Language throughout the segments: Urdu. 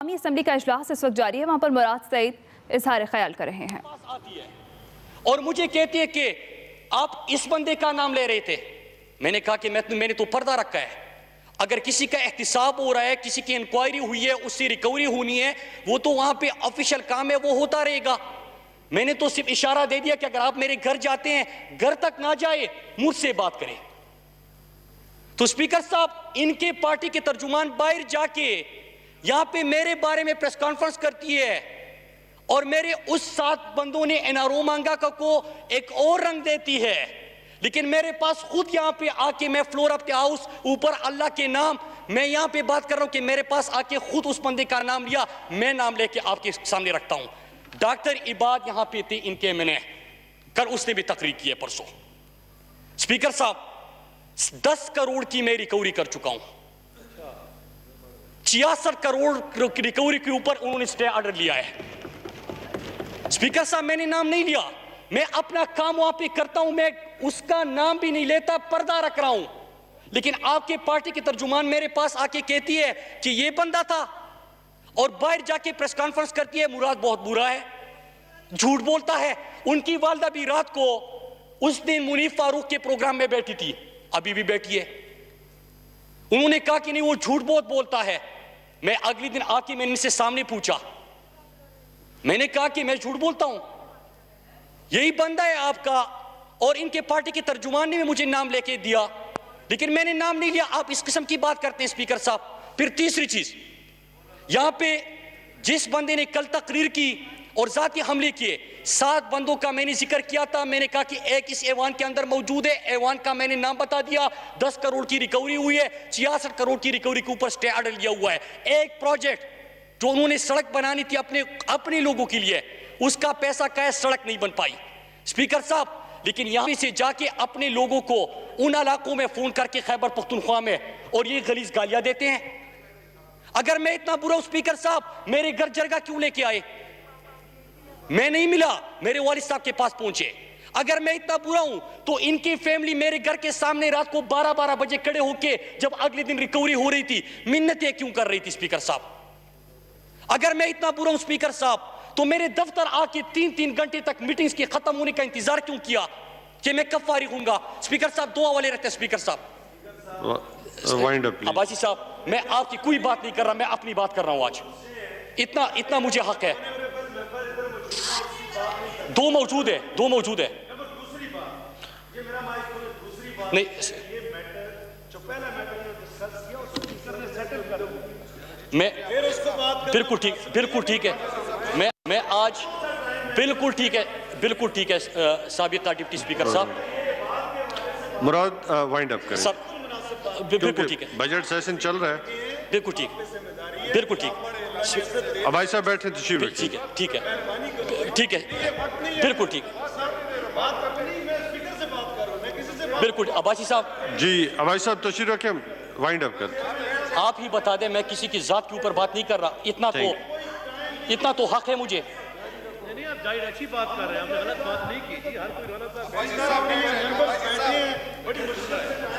عوامی اسمبلی کا اجلاس اس وقت جاری ہے، وہاں پر مراد سعید اظہار خیال کر رہے ہیں اور مجھے کہتی ہے کہ آپ اس بندے کا نام لے رہے تھے. میں نے کہا کہ میں نے تو پردہ رکھا ہے. اگر کسی کا احتساب ہو رہا ہے, کسی کی انکوائری ہوئی ہے, اس سے ریکوری ہونی ہے, وہ تو وہاں پہ آفیشل کام ہے, وہ ہوتا رہے گا. میں نے تو صرف اشارہ دے دیا کہ اگر آپ میرے گھر جاتے ہیں, گھر تک نہ جائے, مجھ سے بات کریں. تو اسپیکر صاحب, ان کے پارٹی کے ترجمان باہر جا کے یہاں پہ میرے بارے میں پریس کانفرنس کرتی ہے اور میرے اس 7 بندوں نے این آر او مانگا کو ایک اور رنگ دیتی ہے. لیکن میرے پاس خود یہاں پہ آ کے, میں فلور آف دی ہاؤس اوپر اللہ کے نام, میں یہاں پہ بات کر رہا ہوں کہ میرے پاس آ کے خود اس بندے کا نام لیا, میں نام لے کے آپ کے سامنے رکھتا ہوں. ڈاکٹر عباد یہاں پہ تھے, ان کے میں نے کل اس نے بھی تقریر کی ہے پرسوں. اسپیکر صاحب, 10 کروڑ کی میں ریکوری کر چکا ہوں. 66 کروڑ ریکوری کے اوپر انہوں نے سٹے آرڈر لیا ہے. اسپیکر صاحب, میں نے نام نہیں لیا, میں اپنا کام وہاں پہ کرتا ہوں, میں اس کا نام بھی نہیں لیتا, پردہ رکھ رہا ہوں. لیکن آپ کے پارٹی کے ترجمان میرے پاس آ کے کہتی ہے کہ یہ بندہ تھا, اور باہر جا کے پریس کانفرنس کرتی ہے مراد بہت برا ہے, جھوٹ بولتا ہے. ان کی والدہ بھی رات کو اس دن منیف فاروق کے پروگرام میں بیٹھی تھی, ابھی بھی بیٹھی ہے. انہوں نے کہا کہ نہیں, وہ جھوٹ بہت بولتا ہے. میں اگلی دن آ کے میں نے ان سے سامنے پوچھا, میں نے کہا کہ میں جھوٹ بولتا ہوں, یہی بندہ ہے آپ کا, اور ان کے پارٹی کے ترجمان نے مجھے نام لے کے دیا, لیکن میں نے نام نہیں لیا. آپ اس قسم کی بات کرتے ہیں اسپیکر صاحب. پھر تیسری چیز, یہاں پہ جس بندے نے کل تقریر کی اور ذاتی حملے کیے, 7 بندوں کا میں نے ذکر کیا تھا. میں نے کہا کہ ایک اس ایوان کے اندر موجود ہے, ایوان کا میں نے نام بتا دیا. 10 کروڑ کی ریکوری ہوئی ہے, 66 کروڑ کی ریکوری کے اوپر سٹے آرڈر لیا ہوا ہے. ایک پروجیکٹ جو انہوں نے سڑک بنانی تھی اپنے لوگوں کے لیے, اس کا پیسہ کا ہے, سڑک نہیں بن پائی. اسپیکر صاحب, لیکن یہاں سے جا کے اپنے لوگوں کو ان علاقوں میں فون کر کے خیبر پختونخوا میں, اور یہ غلیظ گالیاں دیتے ہیں. اگر میں اتنا برا ہوں اسپیکر صاحب, میرے گھر جرگہ کیوں لے کے آئے؟ میں نہیں ملا, میرے والد صاحب کے پاس پہنچے. اگر میں اتنا برا ہوں تو ان کی فیملی میرے گھر کے سامنے رات کو 12 بجے کھڑے ہو کے, جب اگلے دن ریکوری ہو رہی تھی, منتیں کیوں کر رہی تھی اسپیکر صاحب؟ اگر میں اتنا برا ہوں اسپیکر صاحب, تو میرے دفتر آ کے 3 گھنٹے تک میٹنگز کے ختم ہونے کا انتظار کیوں کیا کہ میں کب فارغ ہوں گا؟ اسپیکر صاحب, 2 حوالے رکھتے ہیں اسپیکر صاحب. عباسی صاحب, میں آپ کی کوئی بات نہیں کر رہا, میں اپنی بات کر رہا ہوں. آج اتنا مجھے حق ہے. 2 موجود ہے نہیں. میں بالکل ٹھیک ہے. میں آج بالکل ٹھیک ہے سابقہ ڈپٹی اسپیکر صاحب. مراد وائنڈ اپ کریں. بالکل ٹھیک ہے, بجٹ سیشن چل رہا ہے. بالکل ٹھیک. عباسی صاحب بیٹھیں, تشریف رکھیں. ٹھیک ہے, بالکل ٹھیک. بالکل عباسی صاحب. جی عباسی صاحب تشریف رکھیں, وائنڈ اپ کریں. آپ ہی بتا دیں, میں کسی کی ذات کے اوپر بات نہیں کر رہا. اتنا تو حق ہے مجھے. نہیں, آپ ظاہر اچھی بات کر رہے ہیں, ہم نے غلط بات نہیں کی تھی. ہر کوئی غلط بات.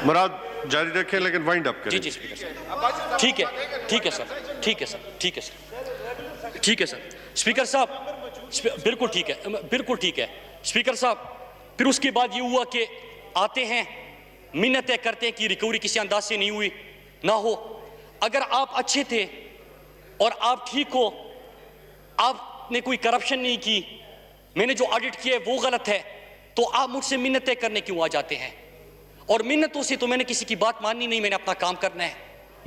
مراد جاری رکھیں لیکن وائنڈ اپ کریں. جی اسپیکر صاحب. ٹھیک ہے سر. اسپیکر صاحب, بالکل ٹھیک ہے. اسپیکر صاحب, پھر اس کے بعد یہ ہوا کہ آتے ہیں, منتیں کرتے ہیں کہ ریکوری کسی انداز سے نہیں ہوئی, نہ ہو. اگر آپ اچھے تھے اور آپ ٹھیک ہو, آپ نے کوئی کرپشن نہیں کی, میں نے جو آڈٹ کیا ہے وہ غلط ہے, تو آپ مجھ سے منتیں کرنے کیوں آ جاتے ہیں؟ اور منتوں سے تو میں نے کسی کی بات ماننی نہیں, میں نے اپنا کام کرنا ہے.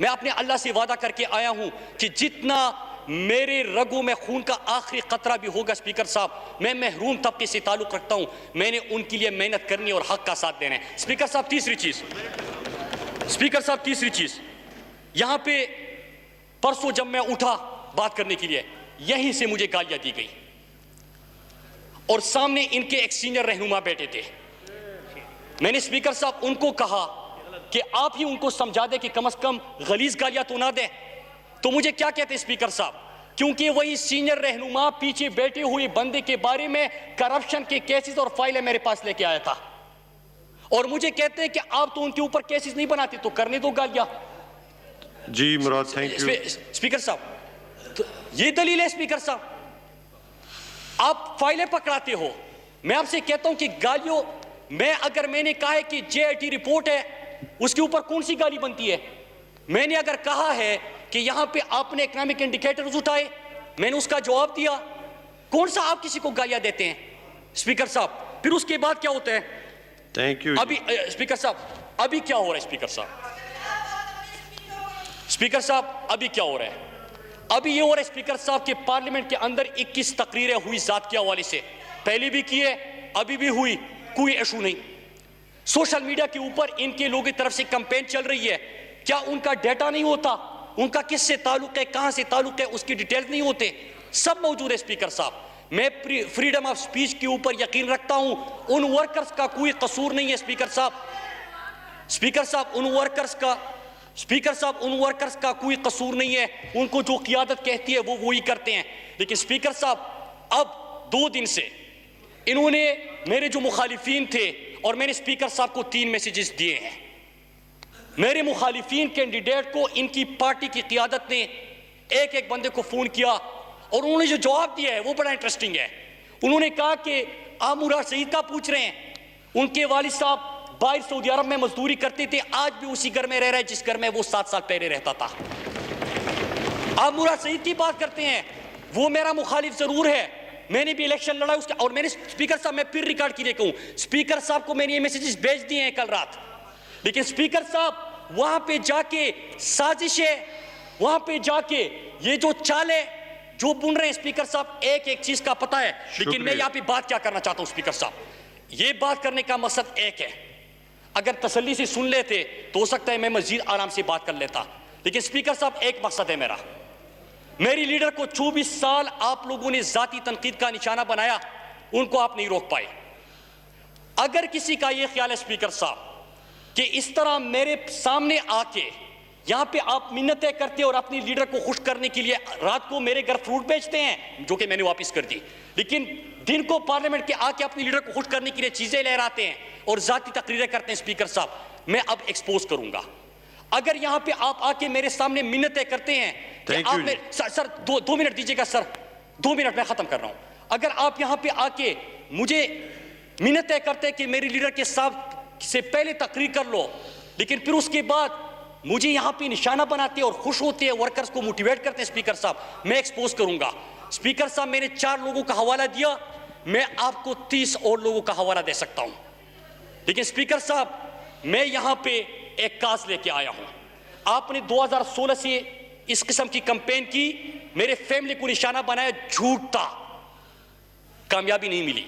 میں اپنے اللہ سے وعدہ کر کے آیا ہوں کہ جتنا میرے رگوں میں خون کا آخری قطرہ بھی ہوگا اسپیکر صاحب, میں محروم طبقے سے تعلق رکھتا ہوں, میں نے ان کے لیے محنت کرنی اور حق کا ساتھ دینا ہے. اسپیکر صاحب, تیسری چیز, یہاں پہ پرسوں جب میں اٹھا بات کرنے کے لیے, یہیں سے مجھے گالیاں دی گئی, اور سامنے ان کے ایک سینئر رہنما بیٹھے تھے. میں نے اسپیکر صاحب ان کو کہا کہ آپ ہی ان کو سمجھا دیں کہ کم از کم غلیظ گالیاں تو نہ دیں. تو مجھے کیا کہتے اسپیکر صاحب, کیونکہ وہی سینئر رہنما پیچھے بیٹھے ہوئے بندے کے بارے میں کرپشن کے کیسز اور فائلیں میرے پاس لے کے آیا تھا, اور مجھے کہتے ہیں کہ آپ تو ان کے اوپر کیسز نہیں بناتے, تو کرنے دو گالیاں. جی مراد, تھینک یو. اسپیکر صاحب, یہ دلیل ہے اسپیکر صاحب. آپ فائلیں پکڑاتے ہو. میں آپ سے کہتا ہوں کہ گالیوں اگر میں نے کہا ہے کہ جے آئی ٹی رپورٹ ہے, اس کے اوپر کون سی گالی بنتی ہے؟ میں نے اگر کہا ہے کہ یہاں پہ آپ نے اکنامک انڈیکیٹرز اٹھائے, میں نے اس کا جواب دیا. کون سا آپ کسی کو گالیاں دیتے ہیں اسپیکر صاحب؟ پھر اس کے بعد کیا ہوتا ہے؟ Thank you. ابھی اسپیکر صاحب ابھی کیا ہو رہا ہے؟ اسپیکر صاحب ابھی کیا ہو رہا ہے؟ ابھی یہ ہو رہا ہے اسپیکر صاحب کہ پارلیمنٹ کے اندر 21 تقریریں ہوئی ذات کے حوالے سے, پہلے بھی کی ہے, ابھی بھی ہوئی, کوئی ایشو نہیں. سوشل میڈیا کے اوپر ان کے لوگوں کی طرف سے کمپین چل رہی ہے. کیا ان کا ڈیٹا نہیں ہوتا؟ ان کا کس سے تعلق ہے, کہاں سے تعلق ہے, اس کی ڈیٹیلز نہیں ہوتے؟ سب موجود ہے اسپیکر صاحب. میں فریڈم آف سپیچ کے اوپر یقین رکھتا ہوں. ان ورکرز کا کوئی قصور نہیں ہے اسپیکر صاحب. اسپیکر صاحب ان ورکرز کا کوئی قصور نہیں ہے. ان کو جو قیادت کہتی ہے وہ وہی کرتے ہیں. لیکن اسپیکر صاحب اب 2 دن سے انہوں نے میرے جو مخالفین تھے, اور میں نے اسپیکر صاحب کو 3 میسیجز دیے ہیں. میرے مخالفین کینڈیڈیٹ کو ان کی پارٹی کی قیادت نے ایک بندے کو فون کیا, اور انہوں نے جو جواب دیا ہے وہ بڑا انٹرسٹنگ ہے. انہوں نے کہا کہ آپ مراد سعید کا پوچھ رہے ہیں, ان کے والد صاحب باہر سعودی عرب میں مزدوری کرتے تھے, آج بھی اسی گھر میں رہ رہا ہے جس گھر میں وہ 7 سال پہلے رہتا تھا. آپ مراد سعید کی بات کرتے ہیں, وہ میرا مخالف ضرور ہے, میں نے بھی الیکشن لڑا اس کا, اور میں نے اسپیکر صاحب میں پھر ریکارڈ کی کہوں, اسپیکر صاحب کو میں نے یہ میسیجز بھیج دیے ہیں کل رات. لیکن اسپیکر صاحب وہاں پہ جا کے سازشیں, وہاں پہ جا کے یہ جو چالیں جو بن رہے ہیں اسپیکر صاحب, ایک چیز کا پتہ ہے. لیکن میں یہاں پہ بات کیا کرنا چاہتا ہوں اسپیکر صاحب, یہ بات کرنے کا مقصد ایک ہے. اگر تسلی سے سن لیتے تو ہو سکتا ہے میں مزید آرام سے بات کر لیتا. لیکن اسپیکر صاحب ایک مقصد ہے میرا, میری لیڈر کو 24 سال آپ لوگوں نے ذاتی تنقید کا نشانہ بنایا, ان کو آپ نہیں روک پائے. اگر کسی کا یہ خیال ہے اسپیکر صاحب کہ اس طرح میرے سامنے آ کے یہاں پہ آپ منتیں کرتے اور اپنی لیڈر کو خوش کرنے کے لیے رات کو میرے گھر فروٹ بیچتے ہیں, جو کہ میں نے واپس کر دی, لیکن دن کو پارلیمنٹ کے آ کے اپنی لیڈر کو خوش کرنے کے لیے چیزیں لہراتے ہیں اور ذاتی تقریریں کرتے ہیں, اسپیکر صاحب میں اب ایکسپوز کروں گا. اگر یہاں پہ آپ آ کے میرے سامنے منتیں کرتے ہیں کہ آپ سر 2 منٹ دیجیے گا سر, 2 منٹ میں ختم کر رہا ہوں. اگر آپ یہاں پہ آ کے مجھے منتیں کرتے ہیں کہ میری لیڈر کے ساتھ سے پہلے تقریر کر لو, لیکن پھر اس کے بعد مجھے یہاں پہ نشانہ بناتے اور خوش ہوتے ہیں, ورکرز کو موٹیویٹ کرتے ہیں, اسپیکر صاحب میں ایکسپوز کروں گا. اسپیکر صاحب میں نے 4 لوگوں کا حوالہ دیا, میں آپ کو 30 اور لوگوں کا حوالہ دے سکتا ہوں. لیکن اسپیکر صاحب میں یہاں پہ ایک کاز لے کے آیا ہوں. آپ نے 2016 سے اس قسم کی کمپین کی, میرے فیملی کو نشانہ بنایا, جھوٹ تھا, کامیابی نہیں ملی.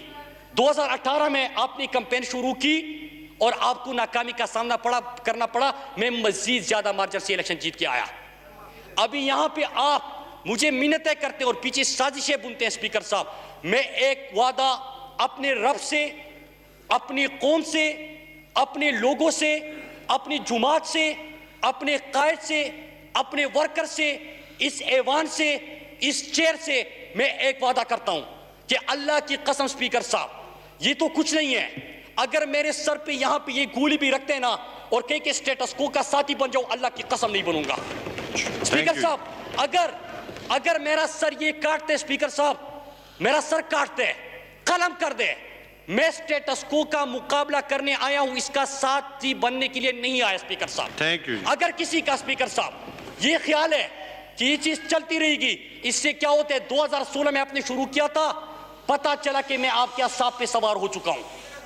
2018 میں آپ نے کمپین شروع کی اور آپ کو ناکامی کا سامنا کرنا پڑا, میں مزید زیادہ مارجن سے الیکشن جیت کے آیا. ابھی یہاں پہ آپ مجھے منتیں کرتے اور پیچھے سازشیں بنتے ہیں. اسپیکر صاحب میں ایک وعدہ اپنے رب سے, اپنی قوم سے, اپنے لوگوں سے, اپنی جماعت سے, اپنے قائد سے, اپنے ورکر سے, اس ایوان سے, اس چیئر سے میں ایک وعدہ کرتا ہوں کہ اللہ کی قسم اسپیکر صاحب یہ تو کچھ نہیں ہے, اگر میرے سر پہ یہاں پہ یہ گولی بھی رکھتے ہیں نا اور کہیں کہ سٹیٹس کو کا ساتھی بن جاؤ, اللہ کی قسم نہیں بنوں گا. اسپیکر صاحب اگر میرا سر یہ کاٹتے, اسپیکر صاحب میرا سر کاٹتے, قلم کر دے, میں سٹیٹس کو کا مقابلہ کرنے آیا ہوں, اس کا ساتھی بننے کے لیے نہیں آیا. اسپیکر صاحب اگر کسی کا اسپیکر صاحب یہ خیال ہے کہ یہ چیز چلتی رہے گی, اس سے کیا ہوتا ہے, 2016 میں آپ نے شروع کیا تھا, پتا چلا کہ میں آپ کے اعصاب پہ سوار ہو چکا ہوں.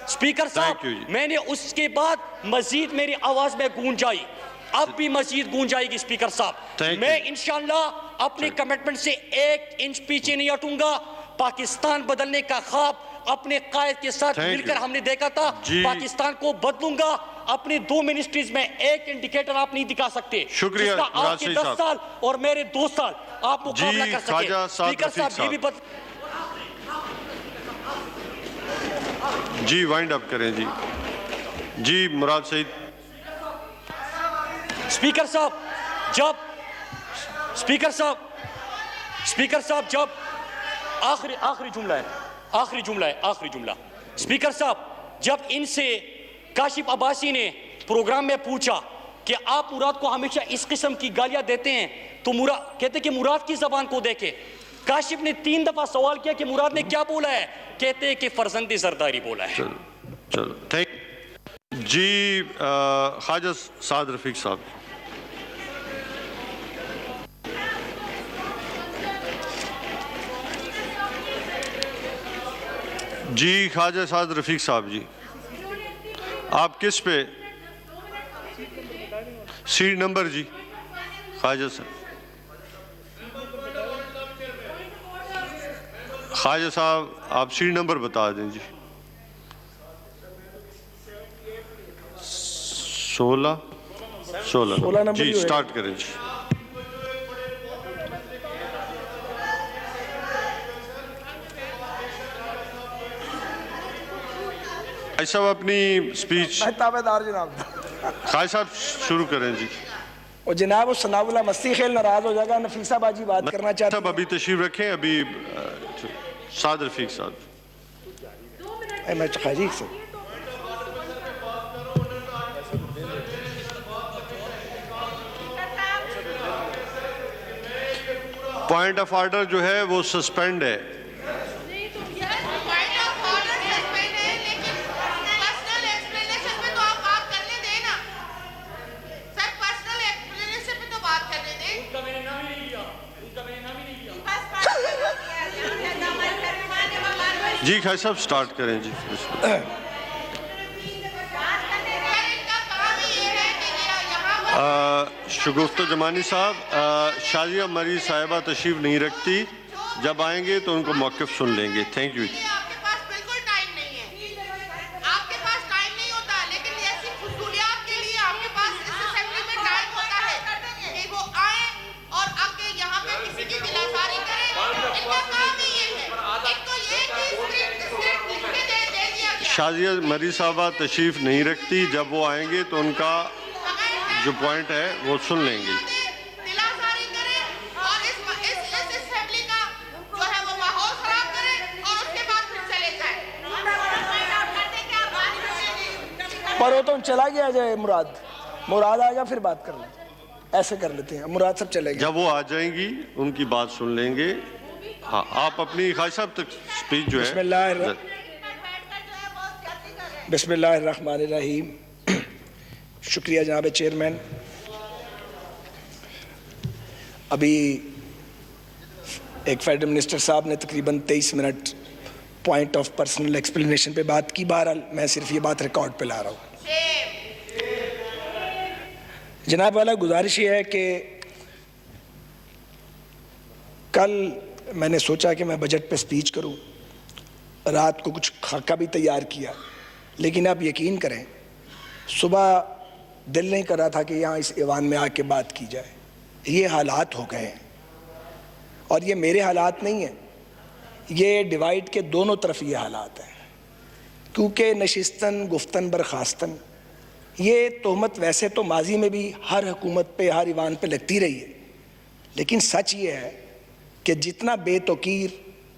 اسپیکر صاحب میں نے اس کے بعد مزید میری آواز میں گونج آئی, اب بھی مزید گونج آئے گی. اسپیکر صاحب میں انشاءاللہ اپنی کمٹمنٹ سے 1 انچ پیچھے نہیں ہٹوں گا. پاکستان بدلنے کا خواب اپنے قائد کے ساتھ مل کر ہم نے دیکھا تھا, پاکستان کو بدلوں گا. اپنی 2 منسٹریز میں 1 انڈیکیٹر آپ نہیں دکھا سکتے جس کا آپ کے 10 سال اور میرے 2 سال آپ مقابلہ کر سکے. اسپیکر صاحب یہ بھی جی وائنڈ اپ کریں. جی مراد سعید. اسپیکر صاحب جب آخری جملہ. اسپیکر صاحب جب ان سے کاشف عباسی نے پروگرام میں پوچھا کہ آپ مراد کو ہمیشہ اس قسم کی گالیاں دیتے ہیں, تو مراد کہتے کہ مراد کی زبان کو دیکھے. کاشف نے 3 دفعہ سوال کیا کہ مراد نے کیا بولا ہے, کہتے کہ فرزند زرداری بولا ہے. چلو تھینک. جی خواجہ سعد رفیق صاحب. جی خواجہ سعد رفیق صاحب جی, آپ کس پہ سیٹ نمبر جی خواجہ صاحب, خواجہ صاحب آپ سیٹ نمبر بتا دیں جی. 16 جی سٹارٹ کریں جی. خواجہ صاحب اپنی سپیچ تابعدار جناب. خواجہ صاحب شروع کریں جی. اور جناب ثناء اللہ مستی خیل ناراض ہو جائے گا, نفیسہ باجی بات کرنا چاہتے ہیں. ابھی تشریف رکھیں. ابھی سعد رفیق صاحب. میں خاجی سے پوائنٹ آف آرڈر جو ہے وہ سسپینڈ ہے. جی خواجہ صاحب سٹارٹ کریں جی. شگفتہ جمانی صاحب, شازیہ مری صاحبہ تشریف نہیں رکھتی, جب آئیں گے تو ان کو موقف سن لیں گے. Thank you. آپ کے پاس بالکل ٹائم نہیں ہے, آپ کے پاس ٹائم نہیں ہوتا, لیکن ایسی فضولیات کے لیے آپ کے پاس اس اسمبلی میں ٹائم ہوتا ہے کہ وہ آئیں اور آ کے یہاں پہ کسی کی دلاساری کریں. ان کا کام ہی یہ ہے. ایک تو یہ کہ اسکرپٹ لکھ کے دے دیا گیا. شازیہ مری صاحبہ تشریف نہیں رکھتی, جب وہ آئیں گے تو ان کا جو پوائنٹ ہے وہ سن لیں گے. دلاساری کریں اور اس اسمبلی کا جو ہے وہ ماحول خراب کریں اور اس کے بعد پھر چلے جائیں. پر وہ تو چلا گیا جائے. مراد آ گیا پھر بات کر لیں. ایسے کر لیتے ہیں, مراد سب چلے گئے. جب وہ آ جائیں گی ان کی بات سن لیں گے. ہاں آپ اپنی خواجہ صاحب تک سپیچ جو ہے. بسم اللہ الرحمن الرحیم. شکریہ جناب چیئرمین. ابھی ایک فیڈرل منسٹر صاحب نے تقریباً 23 minute point of personal explanation پہ بات کی. بہرحال میں صرف یہ بات ریکارڈ پہ لا رہا ہوں. جناب والا گزارش یہ ہے کہ کل میں نے سوچا کہ میں بجٹ پہ سپیچ کروں, رات کو کچھ خاکہ بھی تیار کیا, لیکن آپ یقین کریں صبح دل نہیں کر رہا تھا کہ یہاں اس ایوان میں آ کے بات کی جائے. یہ حالات ہو گئے ہیں, اور یہ میرے حالات نہیں ہیں, یہ ڈیوائیڈ کے دونوں طرف یہ حالات ہیں. کیونکہ نشستن گفتن برخاستن یہ تہمت ویسے تو ماضی میں بھی ہر حکومت پہ ہر ایوان پہ لگتی رہی ہے, لیکن سچ یہ ہے کہ جتنا بے توقیر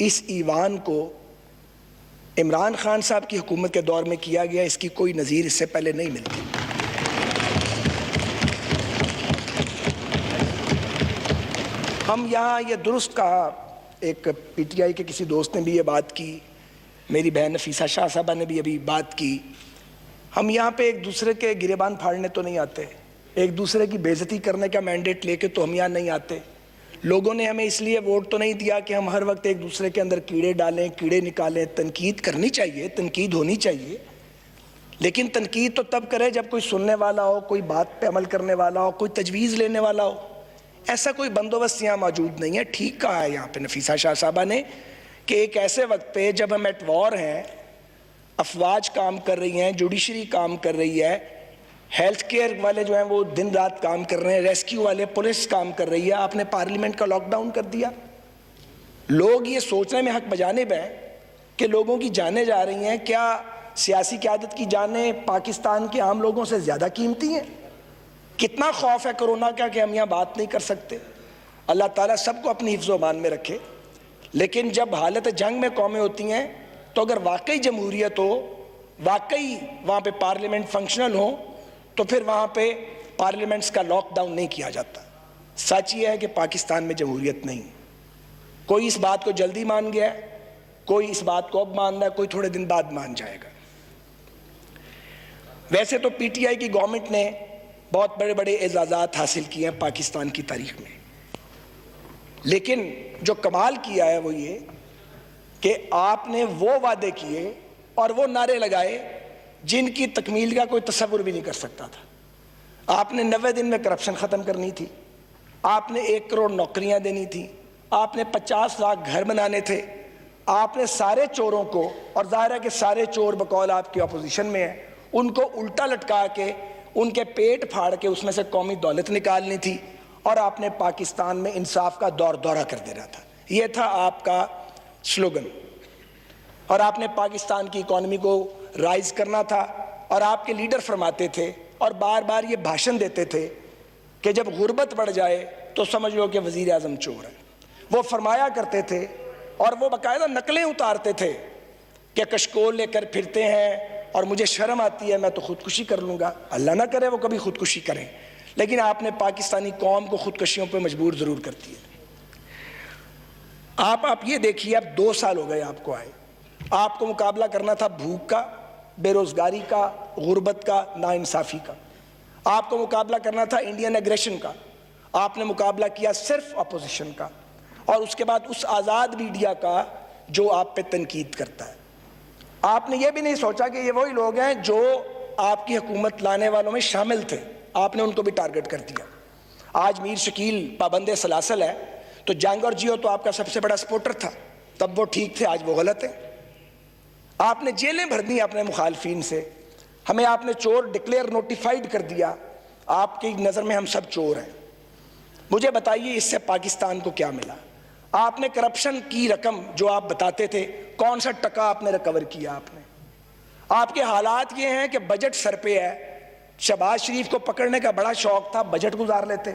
اس ایوان کو عمران خان صاحب کی حکومت کے دور میں کیا گیا, اس کی کوئی نظیر اس سے پہلے نہیں ملتی. ہم یہاں یہ درست کہا, ایک پی ٹی آئی کے کسی دوست نے بھی یہ بات کی, میری بہن نفیسہ شاہ صاحبہ نے بھی ابھی بات کی, ہم یہاں پہ ایک دوسرے کے گریبان پھاڑنے تو نہیں آتے, ایک دوسرے کی بے عزتی کرنے کا مینڈیٹ لے کے تو ہم یہاں نہیں آتے. لوگوں نے ہمیں اس لیے ووٹ تو نہیں دیا کہ ہم ہر وقت ایک دوسرے کے اندر کیڑے ڈالیں, کیڑے نکالیں. تنقید کرنی چاہیے, تنقید ہونی چاہیے, لیکن تنقید تو تب کرے جب کوئی سننے والا ہو, کوئی بات پہ عمل کرنے والا ہو, کوئی تجویز لینے والا ہو. ایسا کوئی بندوبست یہاں موجود نہیں ہے. ٹھیک کہا ہے یہاں پہ نفیسہ شاہ صاحبہ نے کہ ایک ایسے وقت پہ جب ہم ایٹ وار ہیں, افواج کام کر رہی ہیں, جوڈیشری کام کر رہی ہے, ہیلتھ کیئر والے جو ہیں وہ دن رات کام کر رہے ہیں, ریسکیو والے پولیس کام کر رہی ہے, آپ نے پارلیمنٹ کا لاک ڈاؤن کر دیا. لوگ یہ سوچنے میں حق بجانب ہیں کہ لوگوں کی جانیں جا رہی ہیں. کیا سیاسی قیادت کی جانیں پاکستان کے عام لوگوں سے زیادہ قیمتی ہیں؟ کتنا خوف ہے کرونا کا کہ ہم یہاں بات نہیں کر سکتے. اللہ تعالیٰ سب کو اپنی حفظ و امان میں رکھے. لیکن جب حالت جنگ میں قومیں ہوتی ہیں تو اگر واقعی جمہوریت ہو, واقعی وہاں پہ پارلیمنٹ فنکشنل ہو, تو پھر وہاں پہ پارلیمنٹس کا لاک ڈاؤن نہیں کیا جاتا. سچ یہ ہے کہ پاکستان میں جمہوریت نہیں. کوئی اس بات کو جلدی مان گیا ہے, کوئی اس بات کو اب مان رہا ہے, کوئی تھوڑے دن بعد مان جائے گا. ویسے تو پی ٹی آئی کی گورنمنٹ نے بہت بڑے بڑے اعزازات حاصل کیے ہیں پاکستان کی تاریخ میں, لیکن جو کمال کیا ہے وہ یہ کہ آپ نے وہ وعدے کیے اور وہ نعرے لگائے جن کی تکمیل کا کوئی تصور بھی نہیں کر سکتا تھا. آپ نے 90 دن میں کرپشن ختم کرنی تھی, آپ نے 1 کروڑ نوکریاں دینی تھی, آپ نے 50 لاکھ گھر بنانے تھے, آپ نے سارے چوروں کو, اور ظاہر ہے کہ سارے چور بقول آپ کی اپوزیشن میں ہیں, ان کو الٹا لٹکا کے ان کے پیٹ پھاڑ کے اس میں سے قومی دولت نکالنی تھی, اور آپ نے پاکستان میں انصاف کا دورہ کر دینا تھا. یہ تھا آپ کا سلوگن, اور آپ نے پاکستان کی اکانومی کو رائز کرنا تھا. اور آپ کے لیڈر فرماتے تھے اور بار بار یہ بھاشن دیتے تھے کہ جب غربت بڑھ جائے تو سمجھ لو کہ وزیر اعظم چور ہے. وہ فرمایا کرتے تھے اور وہ باقاعدہ نقلیں اتارتے تھے کہ کشکول لے کر پھرتے ہیں اور مجھے شرم آتی ہے, میں تو خودکشی کر لوں گا. اللہ نہ کرے وہ کبھی خودکشی کریں, لیکن آپ نے پاکستانی قوم کو خودکشیوں پہ مجبور ضرور کرتی ہے. آپ یہ دیکھیے, اب 2 سال ہو گئے آپ کو آئے, آپ کو مقابلہ کرنا تھا بھوک کا, بے روزگاری کا, غربت کا, ناانصافی کا. آپ کو مقابلہ کرنا تھا انڈین ایگریشن کا, آپ نے مقابلہ کیا صرف اپوزیشن کا, اور اس کے بعد اس آزاد میڈیا کا جو آپ پہ تنقید کرتا ہے. آپ نے یہ بھی نہیں سوچا کہ یہ وہی لوگ ہیں جو آپ کی حکومت لانے والوں میں شامل تھے, آپ نے ان کو بھی ٹارگٹ کر دیا. آج میر شکیل پابند سلاسل ہے, تو جنگ اور جیو تو آپ کا سب سے بڑا سپورٹر تھا, تب وہ ٹھیک تھے, آج وہ غلط ہیں. آپ نے جیلیں بھر دی اپنے مخالفین سے, ہمیں آپ نے چور ڈکلیئر نوٹیفائیڈ کر دیا. آپ کی نظر میں ہم سب چور ہیں. مجھے بتائیے اس سے پاکستان کو کیا ملا؟ آپ نے کرپشن کی رقم جو آپ بتاتے تھے, کون سا ٹکا آپ نے ریکور کیا؟ آپ کے حالات یہ ہیں کہ بجٹ سر پہ ہے. شہباز شریف کو پکڑنے کا بڑا شوق تھا, بجٹ گزار لیتے.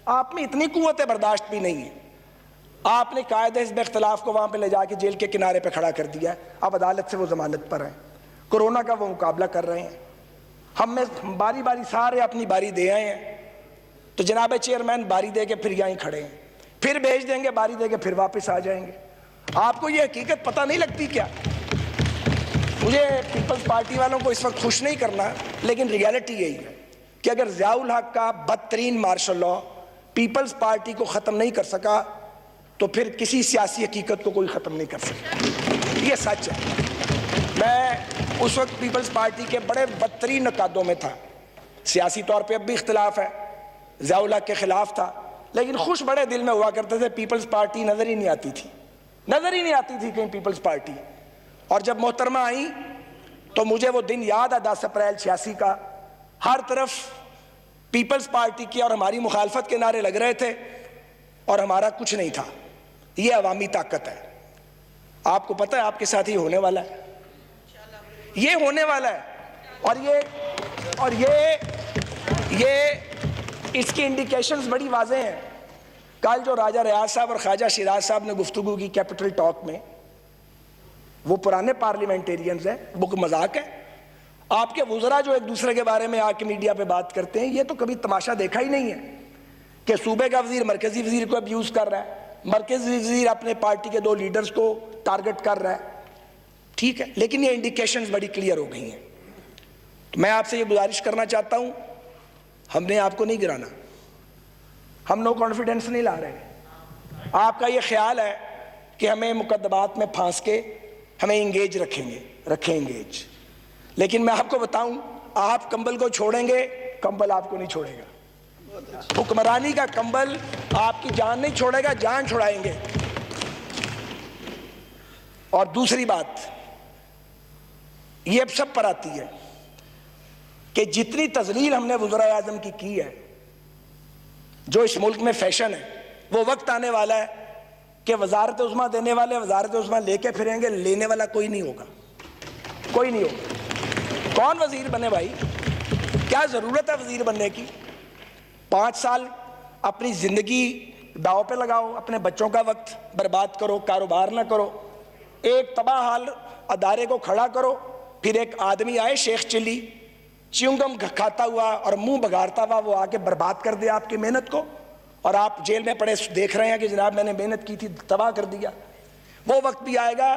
آپ میں اتنی قوت برداشت بھی نہیں ہے. آپ نے قائد حزب اختلاف کو وہاں پہ لے جا کے جیل کے کنارے پہ کھڑا کر دیا. اب عدالت سے وہ ضمانت پر ہیں, کورونا کا وہ مقابلہ کر رہے ہیں. ہم میں باری باری سارے اپنی باری دے آئے ہیں, تو جناب چیئرمین باری دے کے پھر یہیں کھڑے ہیں, پھر بھیج دیں گے, باری دے کے پھر واپس آ جائیں گے. آپ کو یہ حقیقت پتہ نہیں لگتی کیا؟ مجھے پیپلز پارٹی والوں کو اس وقت خوش نہیں کرنا, لیکن ریالٹی یہی ہے کہ اگر ضیاء الحق کا بدترین مارشل لا پیپلز پارٹی کو ختم نہیں کر سکا, تو پھر کسی سیاسی حقیقت کو کوئی ختم نہیں کر سکتا. یہ سچ ہے. میں اس وقت پیپلز پارٹی کے بڑے بدترین نقادوں میں تھا. سیاسی طور پہ اب بھی اختلاف ہے, ضیاء الحق کے خلاف تھا, لیکن خوش بڑے دل میں ہوا کرتے تھے. پیپلز پارٹی نظر ہی نہیں آتی تھی, نظر ہی نہیں آتی تھی کہیں پیپلز پارٹی. اور جب محترمہ آئیں تو مجھے وہ دن یاد ہے 10 اپریل 86 کا. ہر طرف پیپلز پارٹی کی اور ہماری مخالفت کے نعرے لگ رہے تھے, اور ہمارا کچھ نہیں تھا. یہ عوامی طاقت ہے. آپ کو پتہ ہے آپ کے ساتھ ہی ہونے والا ہے, یہ ہونے والا ہے. اور یہ اس کی انڈیکیشنز بڑی واضح ہیں. کل جو راجہ ریاض صاحب اور خواجہ شیراز صاحب نے گفتگو کی کیپٹل ٹاک میں, وہ پرانے پارلیمنٹیرینز ہیں, وہ کوئی مذاق ہے؟ آپ کے وزراء جو ایک دوسرے کے بارے میں آ کے میڈیا پہ بات کرتے ہیں, یہ تو کبھی تماشا دیکھا ہی نہیں ہے کہ صوبے کا وزیر مرکزی وزیر کو ابیوز کر رہا ہے, مرکزی وزیر اپنے پارٹی کے 2 لیڈرز کو ٹارگٹ کر رہا ہے. ٹھیک ہے, لیکن یہ انڈیکیشنز بڑی کلیئر ہو گئی ہیں. تو میں آپ سے یہ گزارش کرنا چاہتا ہوں, ہم نے آپ کو نہیں گرانا, ہم نو کانفیڈنس نہیں لا رہے. آپ کا یہ خیال ہے کہ ہمیں مقدمات میں پھانس کے ہمیں انگیج رکھیں انگیج. لیکن میں آپ کو بتاؤں, آپ کمبل کو چھوڑیں گے, کمبل آپ کو نہیں چھوڑے گا. حکمرانی کا کمبل آپ کی جان نہیں چھوڑے گا, جان چھڑائیں گے. اور دوسری بات یہ اب سب پر آتی ہے کہ جتنی تذلیل ہم نے وزراء اعظم کی ہے, جو اس ملک میں فیشن ہے, وہ وقت آنے والا ہے کہ وزارت عظمیٰ دینے والے وزارت عظمیٰ لے کے پھریں گے, لینے والا کوئی نہیں ہوگا, کوئی نہیں ہوگا. کون وزیر بنے بھائی؟ کیا ضرورت ہے وزیر بننے کی؟ 5 سال اپنی زندگی داؤ پہ لگاؤ, اپنے بچوں کا وقت برباد کرو, کاروبار نہ کرو, ایک تباہ حال ادارے کو کھڑا کرو, پھر ایک آدمی آئے شیخ چلی چیونگم کھاتا ہوا اور منہ بگاڑتا ہوا, وہ آ کے برباد کر دے آپ کی محنت کو, اور آپ جیل میں پڑے دیکھ رہے ہیں کہ جناب میں نے محنت کی تھی تباہ کر دیا. وہ وقت بھی آئے گا,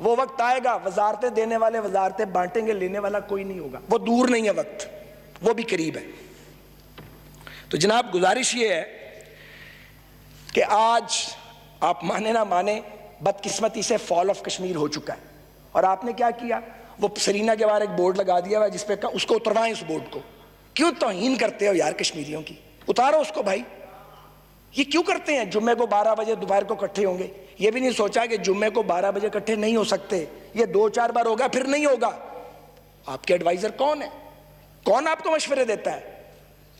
وہ وقت آئے گا, وزارتیں دینے والے وزارتیں بانٹیں گے, لینے والا کوئی نہیں ہوگا. وہ دور نہیں ہے وقت, وہ بھی قریب ہے. تو جناب گزارش یہ ہے کہ آج آپ مانے نہ مانے بدقسمتی سے فال آف کشمیر ہو چکا ہے. اور آپ نے کیا کیا, وہ سرینا کے باہر ایک بورڈ لگا دیا ہوا جس پہ اس کو اتروائیں. اس بورڈ کو کیوں توہین کرتے ہو یار کشمیریوں کی, اتارو اس کو بھائی. یہ کیوں کرتے ہیں جمعے کو 12 بجے دوپہر کو اکٹھے ہوں گے؟ یہ بھی نہیں سوچا کہ جمعے کو 12 بجے اکٹھے نہیں ہو سکتے, یہ 2-4 بار ہوگا پھر نہیں ہوگا. آپ کے ایڈوائزر کون ہے, کون آپ کو مشورے دیتا ہے؟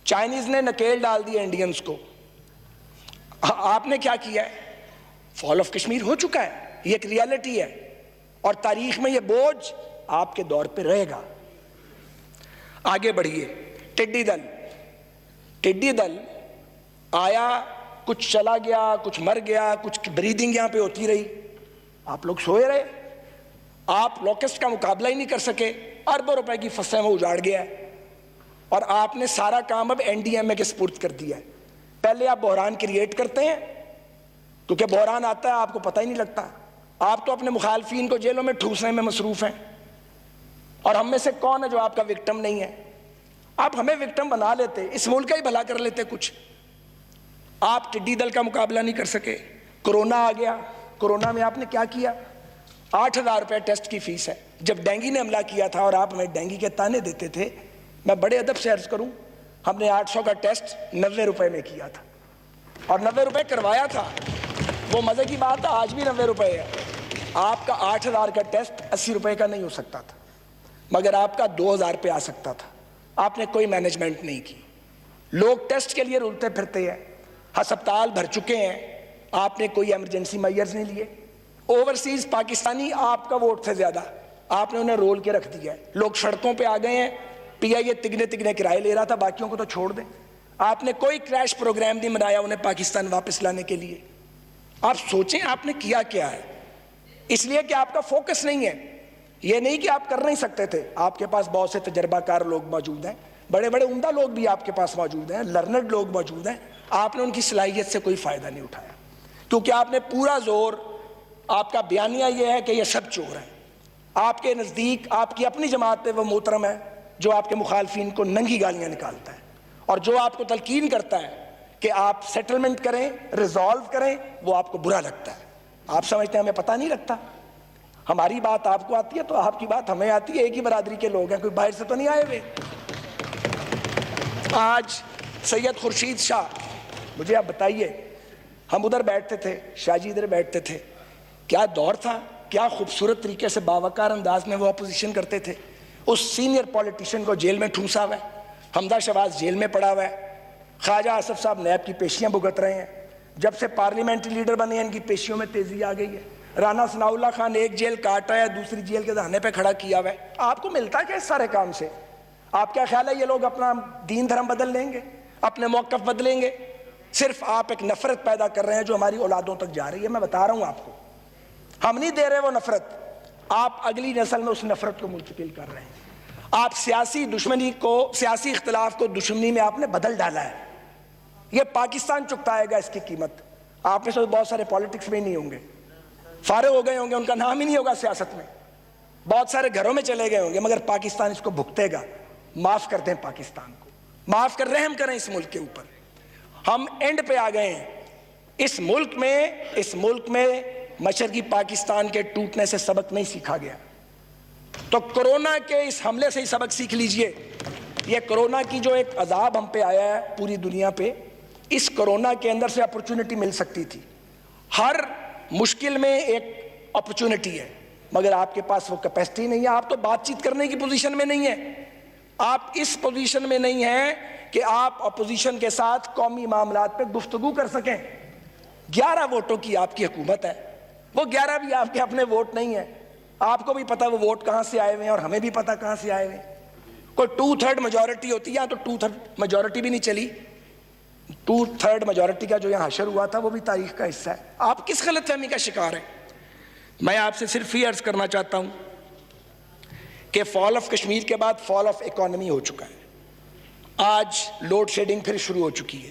چائنیز نے نکیل ڈال دیا انڈینز کو, آپ نے کیا کیا ہے؟ فال آف کشمیر ہو چکا ہے, یہ ایک ریالٹی ہے اور تاریخ میں یہ بوجھ آپ کے دور پہ رہے گا. آگے بڑھیے. ٹڈی دل, ٹڈی دل آیا, کچھ چلا گیا, کچھ مر گیا, کچھ بریدنگ یہاں پہ ہوتی رہی. آپ لوگ سوئے رہے, آپ لوکسٹ کا مقابلہ ہی نہیں کر سکے. اربوں روپے کی فصلیں وہ اجاڑ گیا ہے اور آپ نے سارا کام اب این ڈی ایم اے کے سپرد کر دیا ہے. پہلے آپ بحران کریٹ کرتے ہیں, کیونکہ بحران آتا ہے آپ کو پتہ ہی نہیں لگتا. آپ تو اپنے مخالفین کو جیلوں میں ٹھوسنے میں مصروف ہیں, اور ہم میں سے کون ہے جو آپ کا وکٹم نہیں ہے؟ آپ ہمیں وکٹم بنا لیتے, اس ملک کا ہی بھلا کر لیتے کچھ. آپ ٹڈی دل کا مقابلہ نہیں کر سکے. کرونا آ گیا, کرونا میں آپ نے کیا کیا؟ 8,000 روپے ٹیسٹ کی فیس ہے. جب ڈینگی نے حملہ کیا تھا اور آپ ہمیں ڈینگی کے تانے دیتے تھے, میں بڑے ادب سے عرض کروں, ہم نے 800 کا ٹیسٹ 90 روپے میں کیا تھا, اور 90 روپے کروایا تھا. وہ مزے کی بات ہے, آج بھی 90 روپے ہے. آپ کا 8,000 کا ٹیسٹ 80 روپے کا نہیں ہو سکتا تھا, مگر آپ کا 2,000 پہ آ سکتا تھا. آپ نے کوئی مینجمنٹ نہیں کی. لوگ ٹیسٹ کے لیے رولتے پھرتے ہیں, ہسپتال بھر چکے ہیں, آپ نے کوئی ایمرجنسی میئرز نہیں لیے. اوورسیز پاکستانی آپ کا ووٹ سے زیادہ آپ نے انہیں رول کے رکھ دیا ہے. لوگ سڑکوں پہ آ گئے ہیں, پی آئی اے تگنے کرائے لے رہا تھا, باقیوں کو تو چھوڑ دیں. آپ نے کوئی کریش پروگرام نہیں بنایا انہیں پاکستان واپس لانے کے لیے. آپ سوچیں آپ نے کیا کیا ہے. اس لیے کہ آپ کا فوکس نہیں ہے. یہ نہیں کہ آپ کر نہیں سکتے تھے, آپ کے پاس بہت سے تجربہ کار لوگ موجود ہیں, بڑے بڑے عمدہ لوگ بھی آپ کے پاس موجود ہیں, لرنڈ لوگ موجود ہیں. آپ نے ان کی صلاحیت سے کوئی فائدہ نہیں اٹھایا, کیونکہ آپ نے پورا زور, آپ کا بیانیہ یہ ہے کہ یہ سب چور ہیں. آپ کے نزدیک آپ کی اپنی جماعت پہ وہ محترم ہے جو آپ کے مخالفین کو ننگی گالیاں نکالتا ہے, اور جو آپ کو تلقین کرتا ہے کہ آپ سیٹلمنٹ کریں, ریزالو کریں, وہ آپ کو برا لگتا ہے. آپ سمجھتے ہیں ہمیں پتہ نہیں لگتا. ہماری بات آپ کو آتی ہے تو آپ کی بات ہمیں آتی ہے. ایک ہی برادری کے لوگ ہیں, کوئی باہر سے تو نہیں آئے ہوئے. آج سید خورشید شاہ, مجھے آپ بتائیے, ہم ادھر بیٹھتے تھے, شاہ جی ادھر بیٹھتے تھے, کیا دور تھا, کیا خوبصورت طریقے سے باوقار انداز میں وہ اپوزیشن کرتے تھے. اس سینئر پولیٹیشین کو جیل میں ٹھونسا ہوا ہے, حمدہ شہباز جیل میں پڑا ہوا ہے, خواجہ آصف صاحب نیب کی پیشیاں بھگت رہے ہیں. جب سے پارلیمنٹری لیڈر بنے ہیں ان کی پیشیوں میں تیزی آ گئی ہے. رانا ثناء اللہ خان ایک جیل کاٹا ہے, دوسری جیل کے دہانے پہ کھڑا کیا ہوا ہے. آپ کو ملتا کیا اس سارے کام سے؟ آپ کیا خیال ہے یہ لوگ اپنا دین دھرم بدل لیں گے, اپنے موقف بدلیں گے؟ صرف آپ ایک نفرت پیدا کر رہے ہیں جو ہماری اولادوں تک جا رہی ہے. میں بتا رہا ہوں آپ کو, ہم نہیں دے رہے وہ نفرت, آپ اگلی نسل میں اس نفرت کو منتقل کر رہے ہیں. آپ سیاسی دشمنی کو, سیاسی اختلاف کو دشمنی میں آپ نے بدل ڈالا ہے. یہ پاکستان چکتائے گا اس کی قیمت. آپ میں سے بہت سارے پالیٹکس میں ہی نہیں ہوں گے, فارغ ہو گئے ہوں گے, ان کا نام ہی نہیں ہوگا سیاست میں. بہت سارے گھروں میں چلے گئے ہوں گے, مگر پاکستان اس کو بھگتے گا. معاف کر دیں پاکستان کو, معاف کر, رحم کریں اس ملک کے اوپر. ہم اینڈ پہ آ گئے ہیں. اس ملک میں مشرقی پاکستان کے ٹوٹنے سے سبق نہیں سیکھا گیا, تو کرونا کے اس حملے سے ہی سبق سیکھ لیجئے. یہ کرونا کی جو ایک عذاب ہم پہ آیا ہے پوری دنیا پہ, اس کرونا کے اندر سے اپرچونٹی مل سکتی تھی. ہر مشکل میں ایک اپرچونٹی ہے, مگر آپ کے پاس وہ کیپیسٹی نہیں ہے. آپ تو بات چیت کرنے کی پوزیشن میں نہیں ہیں. آپ اس پوزیشن میں نہیں ہیں کہ آپ اپوزیشن کے ساتھ قومی معاملات پہ گفتگو کر سکیں. 11 ووٹوں کی آپ کی حکومت ہے, وہ 11 بھی آپ کے اپنے ووٹ نہیں ہیں. آپ کو بھی پتا وہ ووٹ کہاں سے آئے ہوئے ہیں, اور ہمیں بھی پتا کہاں سے آئے ہوئے ہیں. کوئی 2/3 میجورٹی ہوتی ہے, تو 2/3 میجورٹی بھی نہیں چلی. 2/3 میجورٹی کا جو یہاں حشر ہوا تھا وہ بھی تاریخ کا حصہ ہے. آپ کس غلط فہمی کا شکار ہیں؟ میں آپ سے صرف یہ عرض کرنا چاہتا ہوں کہ فال آف کشمیر کے بعد فال آف اکانومی ہو چکا ہے. آج لوڈ شیڈنگ پھر شروع ہو چکی ہے.